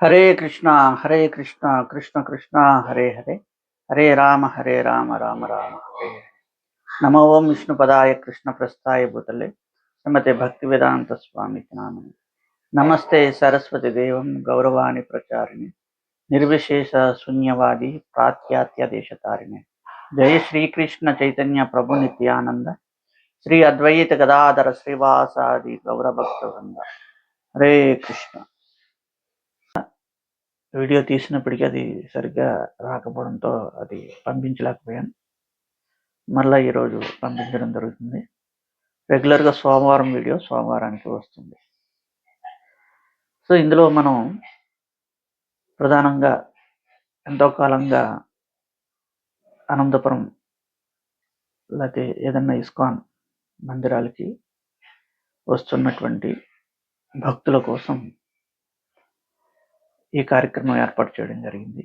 హరే కృష్ణ హరే కృష్ణ కృష్ణ కృష్ణ హరే హరే హరే రామ రామ రామ హరే హరే. నమో ఓం విష్ణుపదాయ కృష్ణ ప్రస్థాయ భూతలే శ్రీమతే భక్తి వేదాంత స్వామికి నామం. నమస్తే సరస్వతి దేవం గౌరవాణి ప్రచారిణి నిర్విశేష శూన్యవాది ప్రాత్యాత్య దేశతారిణి. జయ శ్రీకృష్ణ చైతన్య ప్రభు నిత్యానంద శ్రీ అద్వైత గదాధర శ్రీవాసాది గౌరభక్త వృంద. హరే కృష్ణ. వీడియో తీసినప్పటికీ అది సరిగ్గా రాకపోవడంతో అది పంపించలేకపోయాను. మళ్ళీ ఈరోజు పంపించడం జరుగుతుంది. రెగ్యులర్గా సోమవారం వీడియో సోమవారానికి వస్తుంది. సో ఇందులో మనం ప్రధానంగా ఎంతో కాలంగా అనంతపురం లేకపోతే ఏదన్నా ఇస్కాన్ మందిరాలకి వస్తున్నటువంటి భక్తుల కోసం ఈ కార్యక్రమం ఏర్పాటు చేయడం జరిగింది.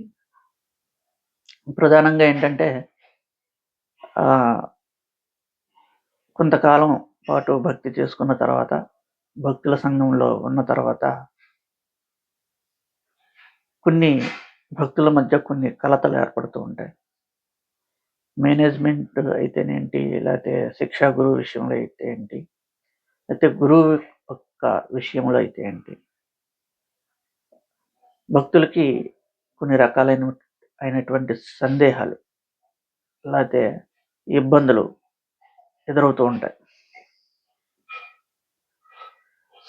ప్రధానంగా ఏంటంటే కొంతకాలం పాటు భక్తి చేసుకున్న తర్వాత, భక్తుల సంఘంలో ఉన్న తర్వాత కొన్ని భక్తుల మధ్య కొన్ని కలతలు ఏర్పడుతూ ఉంటాయి. మేనేజ్మెంట్ అయితేనేంటి, లేకపోతే శిక్షా గురువు విషయంలో అయితే ఏంటి, లేకపోతే గురువు యొక్క విషయంలో అయితే ఏంటి, భక్తులకి కొన్ని అయినటువంటి సందేహాలు లేకపోతే ఇబ్బందులు ఎదురవుతూ ఉంటాయి.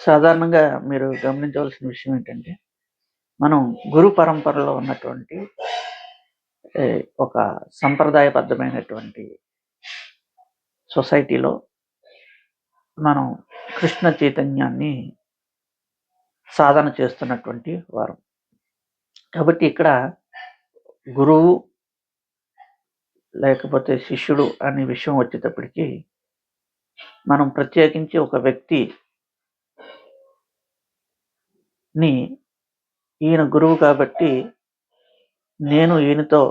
సాధారణంగా మీరు గమనించవలసిన విషయం ఏంటంటే, మనం గురు పరంపరలో ఉన్నటువంటి ఒక సంప్రదాయబద్ధమైనటువంటి సొసైటీలో మనం కృష్ణ చైతన్యాన్ని సాధన చేస్తున్నటువంటి వారు కాబట్టి ఇక్కడ గురువు లేకపోతే శిష్యుడు అనే విషయం వచ్చేటప్పటికి మనం ప్రత్యేకించి ఒక వ్యక్తిని ఈయన గురువు కాబట్టి నేను ఈయనతో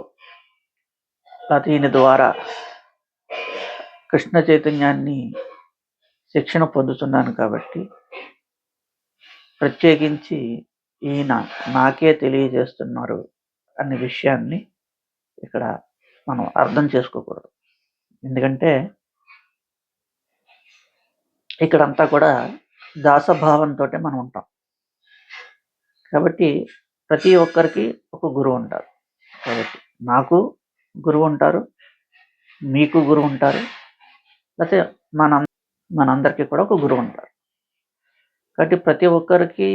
లేకపోతే ఈయన ద్వారా కృష్ణ చైతన్యాన్ని శిక్షణ పొందుతున్నాను కాబట్టి ప్రత్యేకించి ఈయన నాకే తెలియజేస్తున్నారు అనే విషయాన్ని ఇక్కడ మనం అర్థం చేసుకోకూడదు. ఎందుకంటే ఇక్కడంతా కూడా దాసభావంతో మనం ఉంటాం కాబట్టి ప్రతి ఒక్కరికి ఒక గురువు ఉంటారు. కాబట్టి నాకు గురువు ఉంటారు, మీకు గురువు ఉంటారు, లేకపోతే మనందరికీ కూడా ఒక గురువు ఉంటారు. కాబట్టి ప్రతి ఒక్కరికి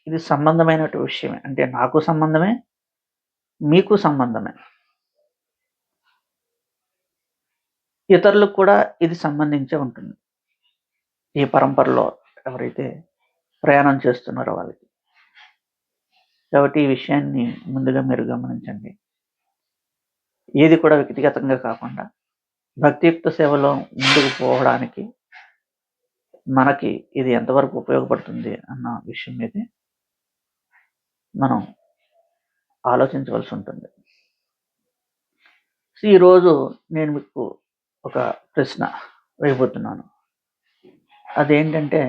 ఇది సంబంధమైనటువంటి విషయమే. అంటే నాకు సంబంధమే, మీకు సంబంధమే, ఇతరులకు కూడా ఇది సంబంధించే ఉంటుంది. ఈ పరంపరలో ఎవరైతే ప్రయాణం చేస్తున్నారో వాళ్ళకి. కాబట్టి ఈ విషయాన్ని ముందుగా మీరు గమనించండి. ఏది కూడా వ్యక్తిగతంగా కాకుండా భక్తియుక్త సేవలో ముందుకు పోవడానికి మనకి ఇది ఎంతవరకు ఉపయోగపడుతుంది అన్న విషయం మీద మనం ఆలోచించవలసి ఉంటుంది. ఈరోజు నేను మీకు ఒక ప్రశ్న వేయబోతున్నాను. అదేంటంటే,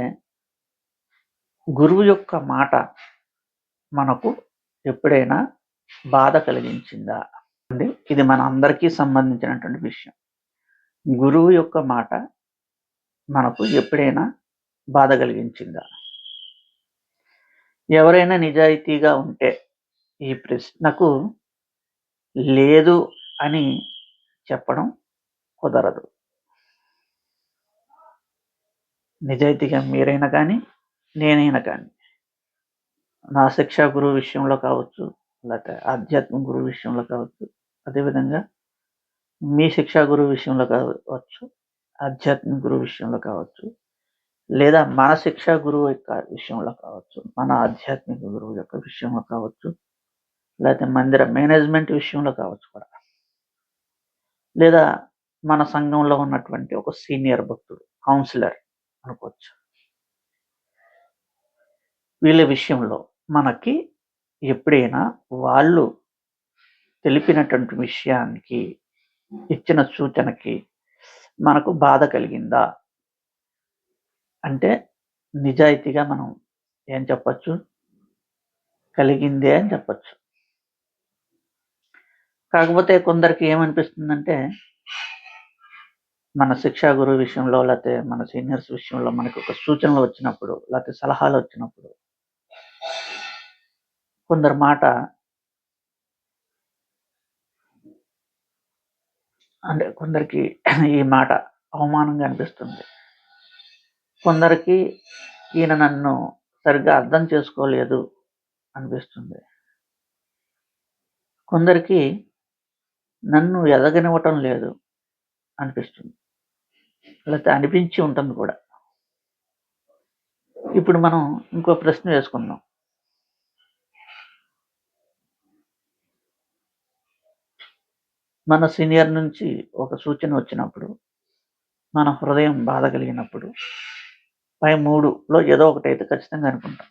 గురువు యొక్క మాట మనకు ఎప్పుడైనా బాధ కలిగించిందా అండి? ఇది మన అందరికీ సంబంధించినటువంటి విషయం. గురువు యొక్క మాట మనకు ఎప్పుడైనా బాధ కలిగించిందా? ఎవరైనా నిజాయితీగా ఉంటే ఈ ప్రశ్నకు లేదు అని చెప్పడం కుదరదు. నిజాయితీగా మీరైనా కానీ, నేనైనా కానీ, నా శిక్షా గురువు విషయంలో కావచ్చు, లేకపోతే ఆధ్యాత్మిక గురువు విషయంలో కావచ్చు, అదేవిధంగా మీ శిక్షా గురువు విషయంలో కావచ్చు, ఆధ్యాత్మిక గురువు విషయంలో కావచ్చు, లేదా మన శిక్షా గురువు యొక్క విషయంలో కావచ్చు, మన ఆధ్యాత్మిక గురువు యొక్క విషయంలో కావచ్చు, లేకపోతే మందిర మేనేజ్మెంట్ విషయంలో కావచ్చు కూడా, లేదా మన సంఘంలో ఉన్నటువంటి ఒక సీనియర్ భక్తుడు, కౌన్సిలర్ అనుకోవచ్చు. వీళ్ళ విషయంలో మనకి ఎప్పుడైనా వాళ్ళు తెలిపినటువంటి విషయానికి, ఇచ్చిన సూచనకి మనకు బాధ కలిగిందా అంటే నిజాయితీగా మనం ఏం చెప్పచ్చు? కలిగిందే అని చెప్పచ్చు. కాకపోతే కొందరికి ఏమనిపిస్తుందంటే, మన శిక్షా గురువు విషయంలో, లేకపోతే మన సీనియర్స్ విషయంలో మనకు ఒక సూచనలు వచ్చినప్పుడు, లేకపోతే సలహాలు వచ్చినప్పుడు, కొందరి మాట అంటే కొందరికి ఈ మాట అవమానంగా అనిపిస్తుంది. కొందరికి ఈయన నన్ను సరిగ్గా అర్థం చేసుకోలేదు అనిపిస్తుంది. కొందరికి నన్ను ఎదగనివ్వటం లేదు అనిపిస్తుంది, లేకపోతే అనిపించి ఉంటుంది కూడా. ఇప్పుడు మనం ఇంకో ప్రశ్న వేసుకుందాం. మన సీనియర్ నుంచి ఒక సూచన వచ్చినప్పుడు, మన హృదయం బాధ కలిగినప్పుడు, పై 3లో ఏదో ఒకటైతే ఖచ్చితంగా అనుకుంటాం.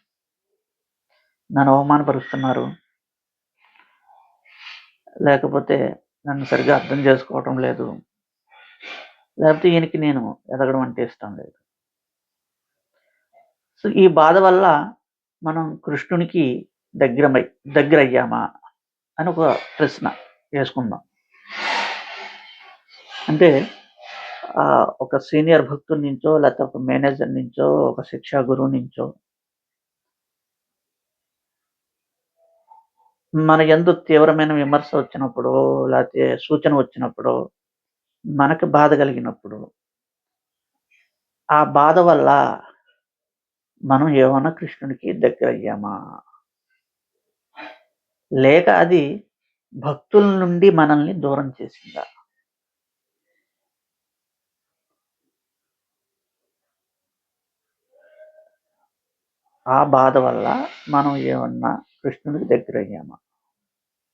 నన్ను అవమానపరుస్తున్నారు, లేకపోతే నన్ను సరిగ్గా అర్థం చేసుకోవటం లేదు, లేకపోతే ఈయనకి నేను ఎదగడం అంటే ఇష్టం లేదు. సో ఈ బాధ వల్ల మనం కృష్ణునికి దగ్గరయ్యామా అని ఒక ప్రశ్న వేసుకుందాం. అంటే ఒక సీనియర్ భక్తుల నుంచో, లేకపోతే ఒక మేనేజర్ నుంచో, ఒక శిక్షా గురువు నుంచో మన యందు తీవ్రమైన విమర్శ వచ్చినప్పుడు, లేకపోతే సూచన వచ్చినప్పుడు, మనకి బాధ కలిగినప్పుడు, ఆ బాధ వల్ల మనం ఏమన్నా కృష్ణుడికి దగ్గరయ్యామా? లేక అది భక్తుల నుండి మనల్ని దూరం చేసిందా? ఆ బాధ వల్ల మనం ఏమన్నా కృష్ణుడికి దగ్గరయ్యామా?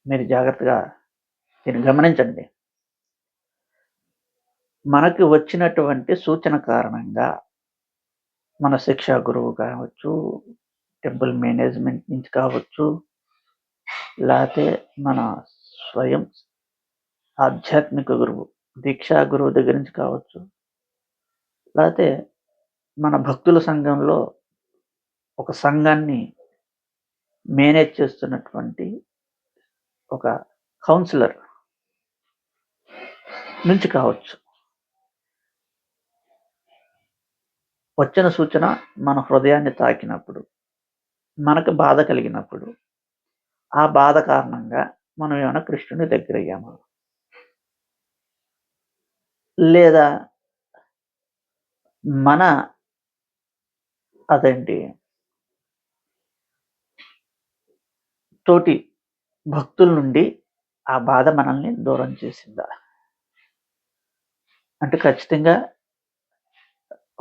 మీరు జాగ్రత్తగా దీన్ని గమనించండి. మనకి వచ్చినటువంటి సూచన కారణంగా మన శిక్షా గురువు కావచ్చు, టెంపుల్ మేనేజ్మెంట్ నుంచి కావచ్చు, లేకపోతే మన స్వయం ఆధ్యాత్మిక గురువు, దీక్షా గురువు దగ్గర నుంచి కావచ్చు, లేకపోతే మన భక్తుల సంఘంలో ఒక సంఘాన్ని మేనేజ్ చేస్తున్నటువంటి ఒక కౌన్సిలర్ నుంచి కావచ్చు. వచ్చిన సూచన మన హృదయాన్ని తాకినప్పుడు, మనకు బాధ కలిగినప్పుడు, ఆ బాధ కారణంగా మనం ఏమైనా కృష్ణుని దగ్గరయ్యామా? లేదా మన అదేంటి తోటి భక్తుల నుండి ఆ బాధ మనల్ని దూరం చేసిందా? అంటే ఖచ్చితంగా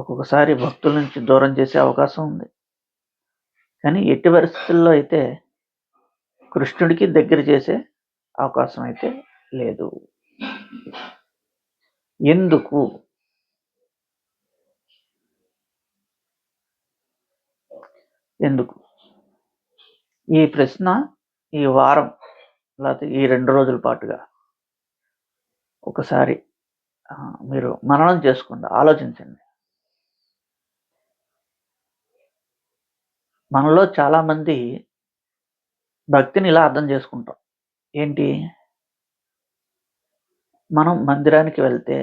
ఒక్కొక్కసారి భక్తుల నుంచి దూరం చేసే అవకాశం ఉంది. కానీ ఎట్టి పరిస్థితుల్లో అయితే కృష్ణుడికి దగ్గర చేసే అవకాశం అయితే లేదు. ఎందుకు? ఈ ప్రశ్న ఈ వారం లేకపోతే ఈ 2 రోజుల పాటుగా ఒకసారి మీరు మననం చేసుకోండి, ఆలోచించండి. మనలో చాలామంది భక్తిని ఇలా అర్థం చేసుకుంటాం. ఏంటి? మనం మందిరానికి వెళ్తే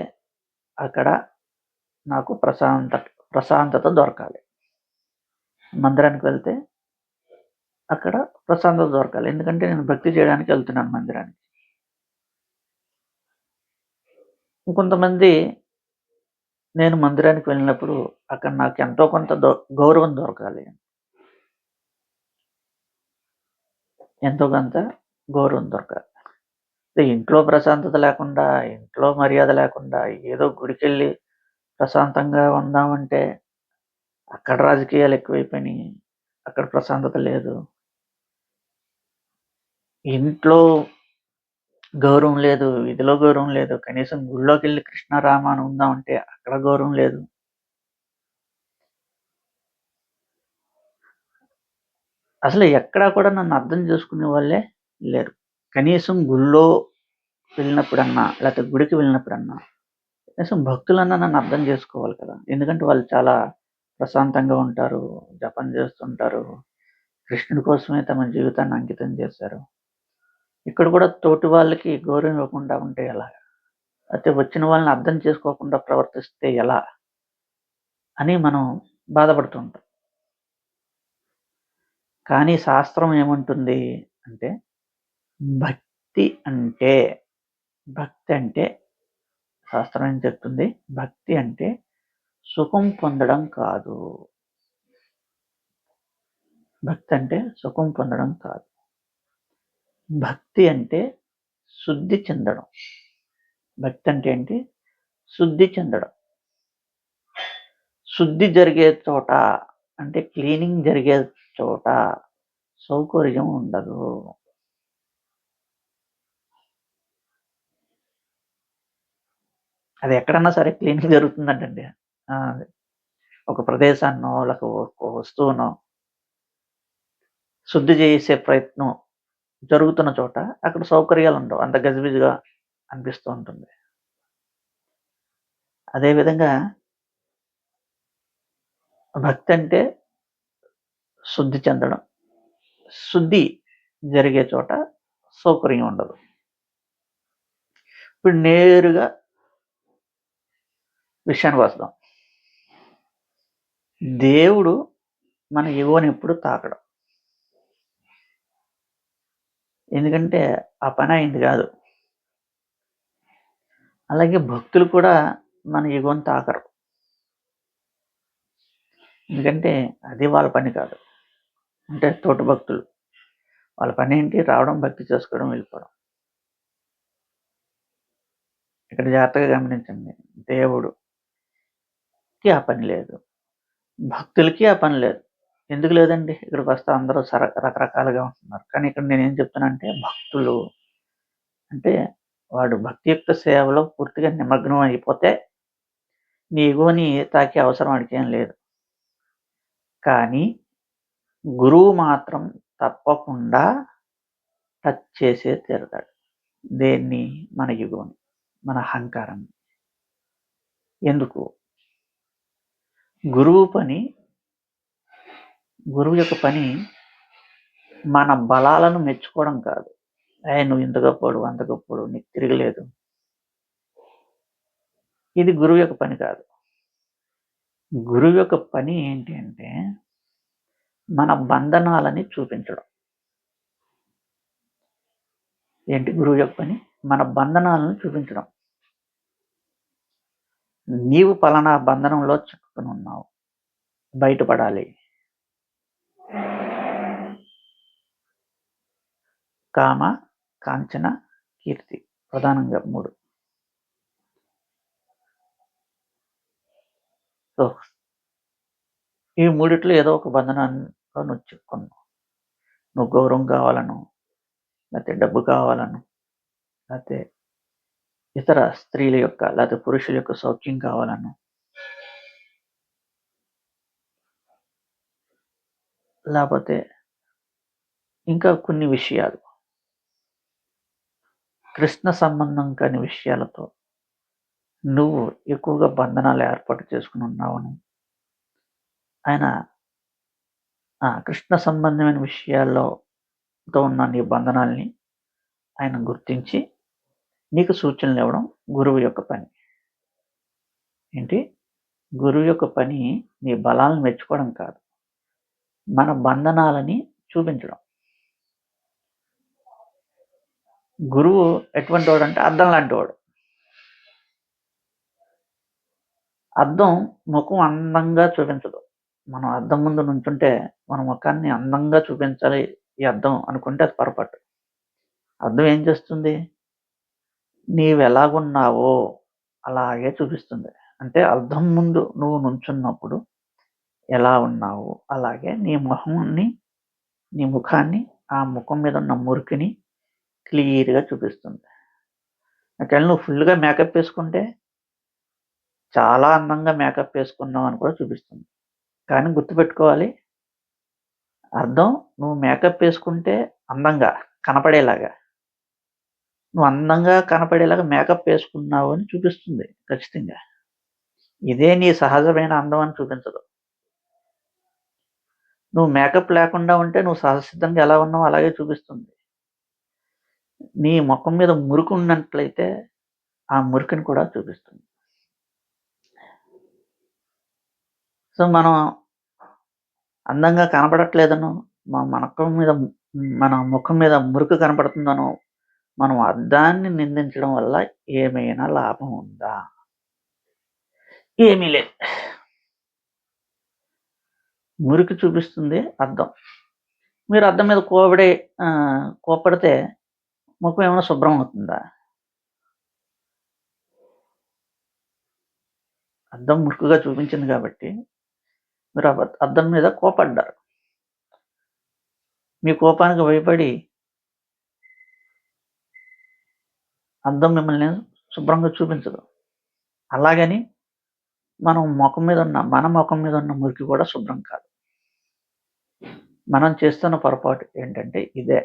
అక్కడ నాకు ప్రశాంతత దొరకాలి. మందిరానికి వెళ్తే అక్కడ ప్రశాంతత దొరకాలి. ఎందుకంటే నేను భక్తి చేయడానికి వెళ్తున్నాను మందిరానికి. ఇంకొంతమంది నేను మందిరానికి వెళ్ళినప్పుడు అక్కడ నాకు ఎంతో కొంత గౌరవం దొరకాలి, ఎంతో కొంత గౌరవం దొరకాలి. ఇంట్లో ప్రశాంతత లేకుండా, ఇంట్లో మర్యాద లేకుండా ఏదో గుడికెళ్ళి ప్రశాంతంగా ఉందామంటే అక్కడ రాజకీయాలు ఎక్కువైపోయినాయి, అక్కడ ప్రశాంతత లేదు. ఇంట్లో గౌరవం లేదు, ఇదిలో గౌరవం లేదు, కనీసం గుళ్ళోకి వెళ్ళి కృష్ణారామ అని ఉందామంటే అక్కడ గౌరవం లేదు. అసలు ఎక్కడా కూడా నన్ను అర్థం చేసుకునే వాళ్ళే లేరు. కనీసం గుళ్ళో వెళ్ళినప్పుడన్నా, లేకపోతే గుడికి వెళ్ళినప్పుడన్నా కనీసం భక్తులన్నా నన్ను అర్థం చేసుకోవాలి కదా. ఎందుకంటే వాళ్ళు చాలా ప్రశాంతంగా ఉంటారు, జపం చేస్తుంటారు, కృష్ణుడి కోసమే తమ జీవితాన్ని అంకితం చేశారు. ఇక్కడ కూడా తోటి వాళ్ళకి గౌరవం ఇవ్వకుండా ఉంటే ఎలా? అయితే వచ్చిన వాళ్ళని అర్థం చేసుకోకుండా ప్రవర్తిస్తే ఎలా అని మనం బాధపడుతుంటాం. కానీ శాస్త్రం ఏమంటుంది అంటే భక్తి అంటే శాస్త్రం ఏం చెప్తుంది? భక్తి అంటే సుఖం పొందడం కాదు. భక్తి అంటే సుఖం పొందడం కాదు. భక్తి అంటే శుద్ధి చెందడం. భక్తి అంటే ఏంటి? శుద్ధి చెందడం. శుద్ధి జరిగే చోట అంటే క్లీనింగ్ జరిగే చోట సౌకర్యం ఉండదు. అది ఎక్కడన్నా సరే క్లీనింగ్ జరుగుతుందంటండి. ఒక ప్రదేశాన్నో లేక ఒక వస్తువునో శుద్ధి చేసే ప్రయత్నం జరుగుతున్న చోట అక్కడ సౌకర్యాలు ఉండవు. అంత గజిబిజిగా అనిపిస్తూ ఉంటుంది. అదేవిధంగా భక్తి అంటే శుద్ధి చెందడం. శుద్ధి జరిగే చోట సౌకర్యం ఉండదు. ఇప్పుడు నేరుగా విషయానికి వస్తాం. దేవుడు మన ఎగోని ఎప్పుడు తాకడం. ఎందుకంటే ఆ పని అయింది కాదు. అలాగే భక్తులు కూడా మన ఎగోని తాకరు. ఎందుకంటే అది వాళ్ళ పని కాదు. అంటే తోటి భక్తులు వాళ్ళ పని ఏంటి? రావడం, భక్తి చేసుకోవడం, వెళ్ళిపోవడం. ఇక్కడ జాగ్రత్తగా గమనించండి. దేవుడికి ఆ పని లేదు, భక్తులకి ఆ పని లేదు. ఎందుకు లేదండి? ఇక్కడికి వస్తే అందరూ రకరకాలుగా ఉంటున్నారు. కానీ ఇక్కడ నేనేం చెప్తున్నా అంటే భక్తులు అంటే వాడు భక్తియుక్త సేవలో పూర్తిగా నిమగ్నం అయిపోతే నీ ఎగోని తాకే అవసరం వాడికి ఏం లేదు. కానీ గురువు మాత్రం తప్పకుండా టచ్ చేసే తీరుతాడు. దేన్ని? మన ఎగోని, మన అహంకారాన్ని. ఎందుకు? గురువు యొక్క పని మన బలాలను మెచ్చుకోవడం కాదు. నువ్వు ఇంత గొప్పోడు, అంత గొప్పోడు, నీకు తిరగలేదు. ఇది గురువు యొక్క పని కాదు. గురువు యొక్క పని ఏంటి అంటే మన బంధనాలని చూపించడం. ఏంటి గురువు యొక్క పని? మన బంధనాలను చూపించడం. నీవు పలానా బంధనంలో చిక్కుకుని ఉన్నావు, బయటపడాలి. కామ, కాంచన, కీర్తి ప్రధానంగా 3. సో ఈ 3 ఏదో ఒక బంధనాల్లో నువ్వు చిక్కుకున్నావు. నువ్వు గౌరవం కావాలను, లేకపోతే డబ్బు కావాలను, లేకపోతే ఇతర స్త్రీల యొక్క లేకపోతే పురుషుల యొక్క సౌఖ్యం కావాలను, లేకపోతే ఇంకా కొన్ని విషయాలు కృష్ణ సంబంధం కాని విషయాలతో నువ్వు ఎక్కువగా బంధనాలు ఏర్పాటు చేసుకుని ఉన్నావని ఆయన కృష్ణ సంబంధమైన విషయాల్లో ఉన్న నీ బంధనాల్ని ఆయన గుర్తించి నీకు సూచనలు ఇవ్వడం గురువు యొక్క పని. ఏంటి? గురువు యొక్క పని నీ బలాలను మెచ్చుకోవడం కాదు, మన బంధనాలని చూపించడం. గురువు ఎటువంటి వాడు అంటే అద్దం లాంటి వాడు. అద్దం ముఖం అందంగా చూపించదు. మనం అద్దం ముందు నుంచుంటే మన ముఖాన్ని అందంగా చూపించాలి ఈ అద్దం అనుకుంటే అది పొరపాటు. అద్దం ఏం చేస్తుంది? నీవు ఎలాగున్నావో అలాగే చూపిస్తుంది. అంటే అద్దం ముందు నువ్వు నుంచున్నప్పుడు ఎలా ఉన్నావు అలాగే నీ ముఖాన్ని ఆ ముఖం మీద ఉన్న మురికిని క్లియర్గా చూపిస్తుంది. ఒకవేళ నువ్వు ఫుల్గా మేకప్ వేసుకుంటే చాలా అందంగా మేకప్ వేసుకున్నావు అని కూడా చూపిస్తుంది. కానీ గుర్తుపెట్టుకోవాలి, అర్థం నువ్వు మేకప్ వేసుకుంటే అందంగా కనపడేలాగా, నువ్వు అందంగా కనపడేలాగా మేకప్ వేసుకున్నావు అని చూపిస్తుంది ఖచ్చితంగా. ఇదే నీ సహజమైన అందం అని చూపించదు. నువ్వు మేకప్ లేకుండా ఉంటే నువ్వు సహజసిద్ధంగా ఎలా ఉన్నావో అలాగే చూపిస్తుంది. నీ మొఖం మీద మురికి ఉన్నట్లయితే ఆ మురికిని కూడా చూపిస్తుంది. సో, మనం అందంగా కనపడట్లేదనో, మన ముఖం మీద మురికి కనపడుతుందనో, మనం అద్దాన్ని నిందించడం వల్ల ఏమైనా లాభం ఉందా? ఏమీ లేదు. మురికి చూపిస్తుంది అద్దం. మీరు అద్దం మీద కోప్పడితే ముఖం ఏమైనా శుభ్రం అవుతుందా? అద్దం మురికిగా చూపించింది కాబట్టి మీరు అద్దం మీద కోపడ్డారు. మీ కోపానికి భయపడి అద్దం మిమ్మల్ని శుభ్రంగా చూపించదు. అలాగని మన మొఖం మీద ఉన్న మురికి కూడా శుభ్రం కాదు. మనం చేస్తున్న పొరపాటు ఏంటంటే ఇదే.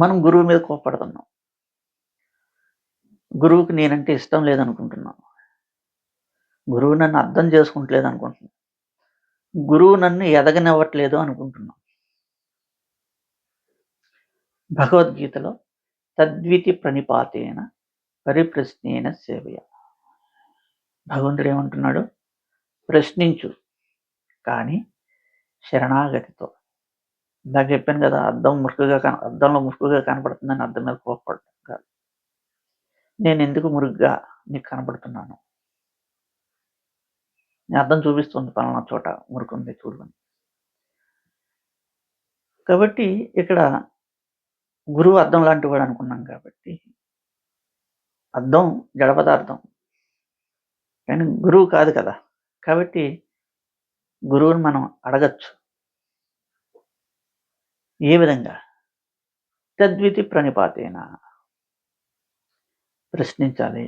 మనం గురువు మీద కోప్పడుతున్నాం. గురువుకి నేనంటే ఇష్టం లేదనుకుంటున్నాం. గురువు నన్ను అర్థం చేసుకుంటలేదు అనుకుంటున్నాం. గురువు నన్ను ఎదగనివ్వట్లేదు అనుకుంటున్నాం. భగవద్గీతలో తద్వితి ప్రణిపాతేన పరిప్రశ్నేన సేవయ. భగవంతుడు ఏమంటున్నాడు? ప్రశ్నించు కానీ శరణాగతితో. ఇందాక చెప్పాను కదా, అద్దంలో మురికిగా కనపడుతుందని అద్దం మీద కోప్పడటం కాదు. నేను ఎందుకు మురికిగా నీకు కనపడుతున్నాను? అర్థం చూపిస్తుంది పలానా చోట మురుకుంది చూడమని. కాబట్టి ఇక్కడ గురువు అద్దం లాంటి వాడు అనుకున్నాం కాబట్టి, అద్దం జడ పదార్థం కానీ గురువు కాదు కదా. కాబట్టి గురువుని మనం అడగచ్చు. ఏ విధంగా? తద్వితి ప్రణిపాతేన, ప్రశ్నించాలి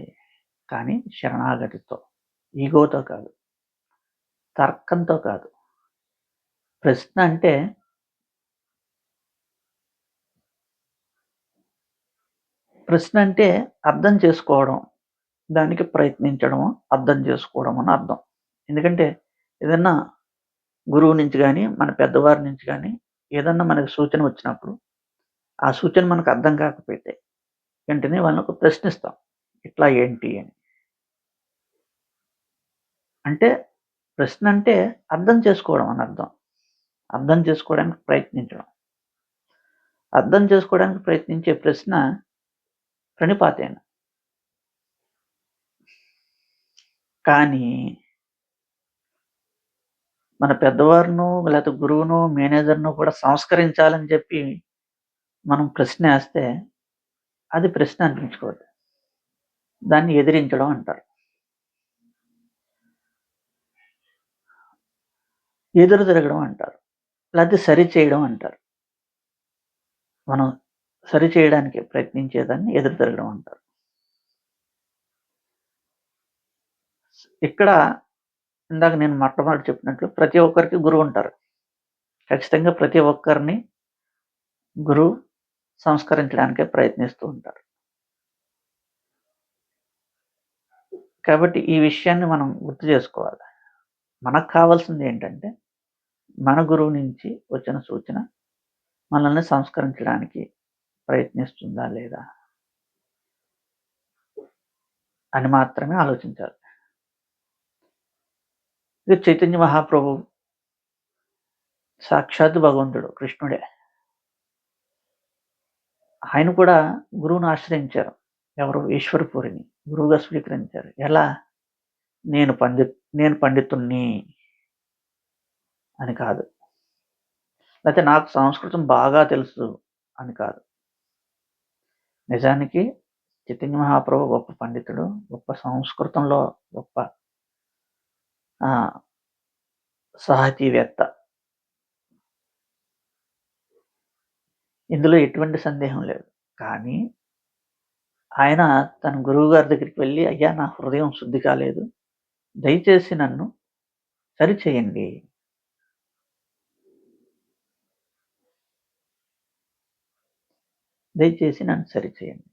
కానీ శరణాగతితో, ఈగోతో కాదు, తర్కంతో కాదు. ప్రశ్న అంటే అర్థం చేసుకోవడం, దానికి ప్రయత్నించడం, అర్థం చేసుకోవడం అని అర్థం. ఎందుకంటే ఏదన్నా గురువు నుంచి కానీ మన పెద్దవారి నుంచి కానీ ఏదన్నా మనకు సూచన వచ్చినప్పుడు ఆ సూచన మనకు అర్థం కాకపోతే వెంటనే వాళ్ళకు ప్రశ్నిస్తాం, ఇట్లా ఏంటి అని. అంటే ప్రశ్న అంటే అర్థం చేసుకోవడం అని అర్థం. అర్థం చేసుకోవడానికి ప్రయత్నించడం. అర్థం చేసుకోవడానికి ప్రయత్నించే ప్రశ్న ప్రణిపాతేన. కానీ మన పెద్దవారిను లేకపోతే గురువును మేనేజర్ను కూడా సంస్కరించాలని చెప్పి మనం ప్రశ్న వేస్తే అది ప్రశ్న అనిపించుకోదు. దాన్ని ఎదిరించడం అంటారు. ఎదురు తిరగడం అంటారు. లేకపోతే సరి చేయడం అంటారు. మనం సరి చేయడానికి ప్రయత్నించేదాన్ని ఎదురు తిరగడం అంటారు. ఇక్కడ ఇందాక నేను మొట్టమొదటి చెప్పినట్లు ప్రతి ఒక్కరికి గురువు ఉంటారు. ఖచ్చితంగా ప్రతి ఒక్కరిని గురువు సంస్కరించడానికే ప్రయత్నిస్తూ ఉంటారు. కాబట్టి ఈ విషయాన్ని మనం గుర్తు చేసుకోవాలి. మనకు కావాల్సింది ఏంటంటే మన గురువు నుంచి వచ్చిన సూచన మనల్ని సంస్కరించడానికి ప్రయత్నిస్తుందా లేదా అని మాత్రమే ఆలోచించాలి. ఇది చైతన్య మహాప్రభు సాక్షాత్ భగవంతుడు కృష్ణుడే. ఆయన కూడా గురువును ఆశ్రయించారు. ఎవరు? ఈశ్వరపురిని గురువుగా స్వీకరించారు. ఎలా? నేను పండితుణ్ణి అని కాదు, లేకపోతే నాకు సంస్కృతం బాగా తెలుసు అని కాదు. నిజానికి చైతన్య మహాప్రభు గొప్ప పండితుడు, గొప్ప సంస్కృతంలో గొప్ప సాహితీవేత్త. ఇందులో ఎటువంటి సందేహం లేదు. కానీ ఆయన తన గురువు గారి దగ్గరికి వెళ్ళి, అయ్యా నా హృదయం శుద్ధి కాలేదు, దయచేసి నన్ను సరిచేయండి, దయచేసి నన్ను సరిచేయండి.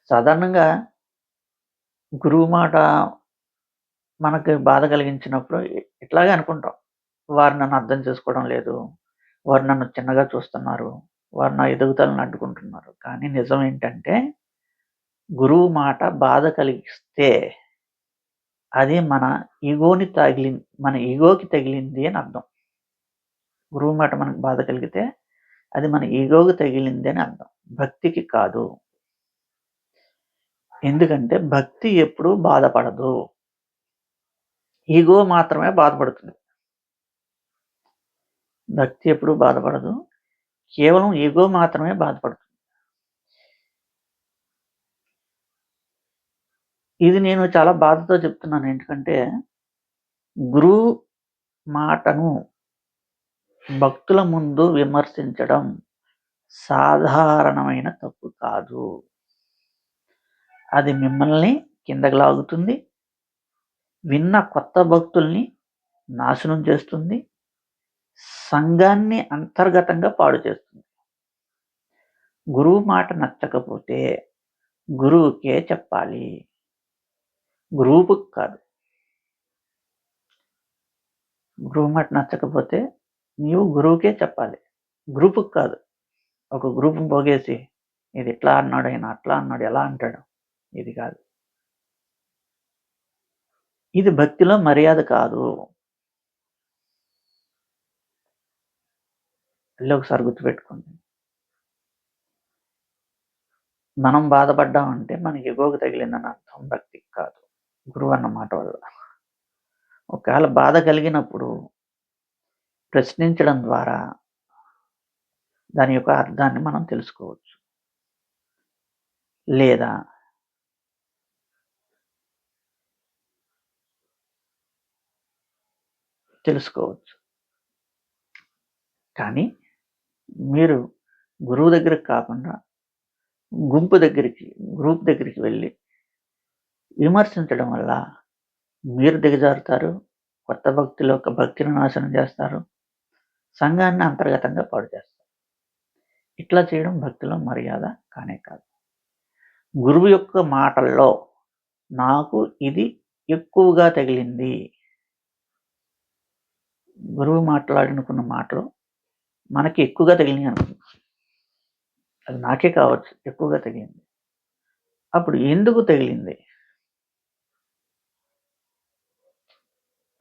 సాధారణంగా గురువు మాట మనకి బాధ కలిగించినప్పుడు ఇట్లాగే అనుకుంటాం. వారు నన్ను అర్థం చేసుకోవడం లేదు. వారు నన్ను చిన్నగా చూస్తున్నారు. వారు నా ఎదుగుదలను అడ్డుకుంటున్నారు. కానీ నిజం ఏంటంటే, గురువు మాట బాధ కలిగిస్తే అది మన ఈగోకి తగిలింది అని అర్థం. గురువు మాట మనకు బాధ కలిగితే అది మన ఈగోకి తగిలింది అని అర్థం. భక్తికి కాదు. ఎందుకంటే భక్తి ఎప్పుడూ బాధపడదు. ఈగో మాత్రమే బాధపడుతుంది. భక్తి ఎప్పుడూ బాధపడదు. కేవలం ఈగో మాత్రమే బాధపడుతుంది. ఇది నేను చాలా బాధతో చెప్తున్నాను. ఎందుకంటే గురువు మాటను భక్తుల ముందు విమర్శించడం సాధారణమైన తప్పు కాదు. అది మిమ్మల్ని కిందకి లాగుతుంది. విన్న కొత్త భక్తుల్ని నాశనం చేస్తుంది. సంఘాన్ని అంతర్గతంగా పాడు చేస్తుంది. గురువు మాట నచ్చకపోతే గురువుకే చెప్పాలి. గ్రూపుకి కాదు. గురువు మాట నచ్చకపోతే నీవు గురువుకే చెప్పాలి. గ్రూపుకి కాదు. ఒక గ్రూప్‌ని పోగేసి ఇది ఇట్లా అన్నాడు, ఆయన అట్లా అన్నాడు, ఎలా అంటాడు? ఇది కాదు. ఇది భక్తిలో మర్యాద కాదు. మళ్ళీ ఒకసారి గుర్తుపెట్టుకోండి. మనం బాధపడ్డామంటే మనకి ఎగోకి తగిలిందని అర్థం, భక్తికి కాదు. గురువు అన్న మాట వల్ల. ఒకవేళ బాధ కలిగినప్పుడు ప్రశ్నించడం ద్వారా దాని యొక్క అర్థాన్ని మనం తెలుసుకోవచ్చు. లేదా తెలుసుకోవచ్చు. కానీ మీరు గురువు దగ్గరికి కాకుండా గ్రూప్ దగ్గరికి వెళ్ళి విమర్శించడం వల్ల మీరు దిగజారుతారు. కొత్త భక్తుల యొక్క భక్తిని నాశనం చేస్తారు. సంఘాన్ని అంతర్గతంగా పాడు చేస్తారు. ఇట్లా చేయడం భక్తిలో మర్యాద కానే కాదు. గురువు యొక్క మాటల్లో నాకు ఇది ఎక్కువగా తగిలింది. గురువు మాట్లాడినుకున్న మాటలు మనకి ఎక్కువగా తగిలినాయి అనుకుందాం. అది నాకే కావచ్చు ఎక్కువగా తగిలింది. అప్పుడు ఎందుకు తగిలింది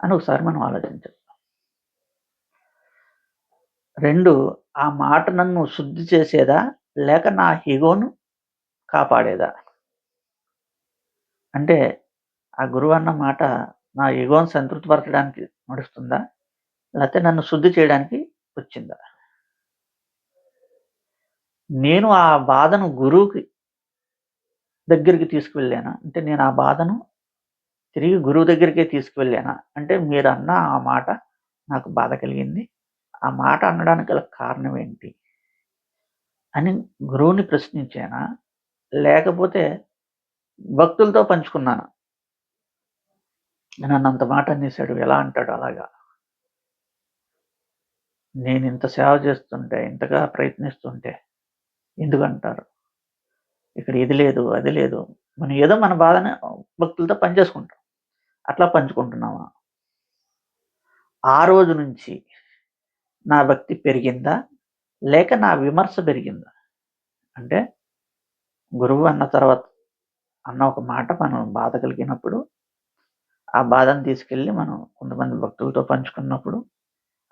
అని ఒకసారి మనం ఆలోచించాలి. 2, ఆ మాట నన్ను శుద్ధి చేసేదా లేక నా ఈగోను కాపాడేదా? అంటే ఆ గురువు అన్న మాట నా ఈగోను సంతృప్తిపరచడానికి నడుస్తుందా? లేకపోతే నన్ను శుద్ధి చేయడానికి వచ్చిందా? నేను ఆ బాధను గురువుకి దగ్గరికి తీసుకువెళ్ళానా? అంటే నేను ఆ బాధను తిరిగి గురువు దగ్గరికే తీసుకువెళ్ళానా? అంటే మీరన్న ఆ మాట నాకు బాధ కలిగింది. ఆ మాట అనడానికి గల కారణం ఏంటి? అని గురువుని ప్రశ్నించానా? లేకపోతే భక్తులతో పంచుకున్నానా? నన్నంత మాట అనేసాడు, ఎలా అంటాడు అలాగా? నేనింత సేవ చేస్తుంటే, ఇంతగా ప్రయత్నిస్తుంటే ఎందుకంటారు? ఇక్కడ ఇది లేదు, అది లేదు. మనం ఏదో మన బాధని భక్తులతో పంచేసుకుంటాం. అట్లా పంచుకుంటున్నామా? ఆ రోజు నుంచి నా భక్తి పెరిగిందా? లేక నా విమర్శ పెరిగిందా? అంటే గురువు అన్న ఒక మాట మనం బాధ కలిగినప్పుడు, ఆ బాధను తీసుకెళ్ళి మనం కొంతమంది భక్తులతో పంచుకున్నప్పుడు,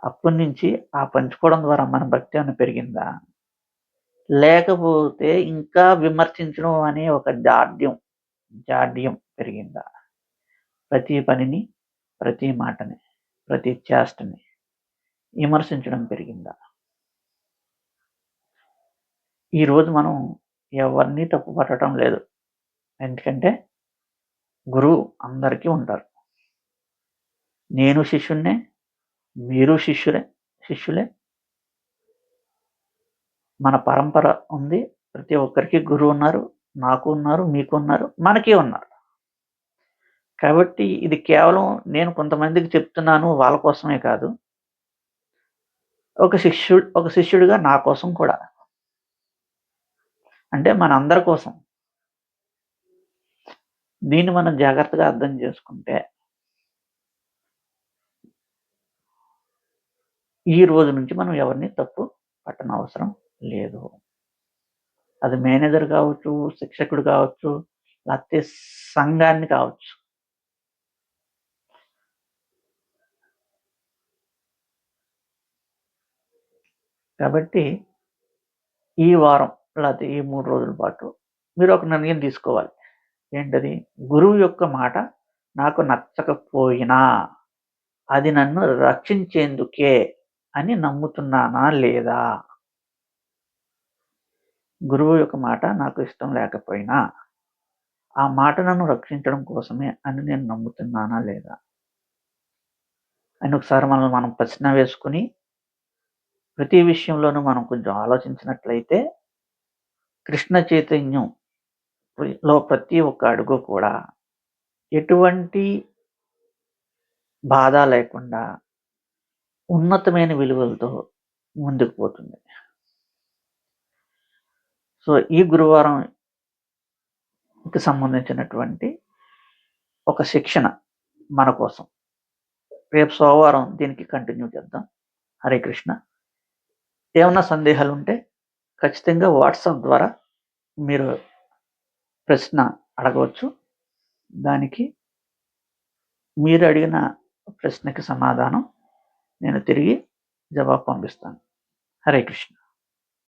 అప్పటి నుంచి ఆ పంచుకోవడం ద్వారా మన భక్తి ఏమైనా పెరిగిందా? లేకపోతే ఇంకా విమర్శించడం అనే ఒక జాడ్యం పెరిగిందా? ప్రతి పనిని, ప్రతి మాటని, ప్రతి చేష్టని విమర్శించడం పెరిగిందా? ఈరోజు మనం ఎవరిని తప్పు పట్టడం లేదు. ఎందుకంటే గురువు అందరికీ ఉంటారు. నేను శిష్యున్నే, మీరు శిష్యులే. మన పరంపర ఉంది. ప్రతి ఒక్కరికి గురువు ఉన్నారు. నాకు ఉన్నారు, మీకు ఉన్నారు, మనకి ఉన్నారు. కాబట్టి ఇది కేవలం నేను కొంతమందికి చెప్తున్నాను వాళ్ళ కోసమే కాదు. ఒక శిష్యుడిగా నా కోసం కూడా. అంటే మనందరి కోసం. దీన్ని మనం జాగ్రత్తగా అర్థం చేసుకుంటే ఈ రోజు నుంచి మనం ఎవరిని తప్పు పట్టనవసరం లేదు. అది మేనేజర్ కావచ్చు, శిక్షకుడు కావచ్చు, లేకపోతే సంఘాన్ని కావచ్చు. కాబట్టి ఈ వారం లేకపోతే ఈ 3 రోజుల పాటు మీరు ఒక నిర్ణయం తీసుకోవాలి. ఏంటది? గురువు యొక్క మాట నాకు నచ్చకపోయినా అది నన్ను రక్షించేందుకే అని నమ్ముతున్నానా లేదా? గురువు యొక్క మాట నాకు ఇష్టం లేకపోయినా ఆ మాట నన్ను రక్షించడం కోసమే అని నేను నమ్ముతున్నానా లేదా? అని ఒకసారి మనల్ని మనం ప్రశ్న వేసుకొని ప్రతి విషయంలోనూ మనం కొంచెం ఆలోచించినట్లయితే కృష్ణ చైతన్యంలో ప్రతి ఒక్క అడుగు కూడా ఎటువంటి బాధ లేకుండా ఉన్నతమైన విలువలతో ముందుకు పోతుంది. సో ఈ గురువారంకి సంబంధించినటువంటి ఒక శిక్షణ మన కోసం. రేపు సోమవారం దీనికి కంటిన్యూ చేద్దాం. హరే కృష్ణ. ఏమన్నా సందేహాలు ఉంటే ఖచ్చితంగా వాట్సాప్ ద్వారా మీరు ప్రశ్న అడగవచ్చు. దానికి మీరు అడిగిన ప్రశ్నకి సమాధానం నేను తిరిగి జవాబు పంపిస్తాను. హరే కృష్ణ.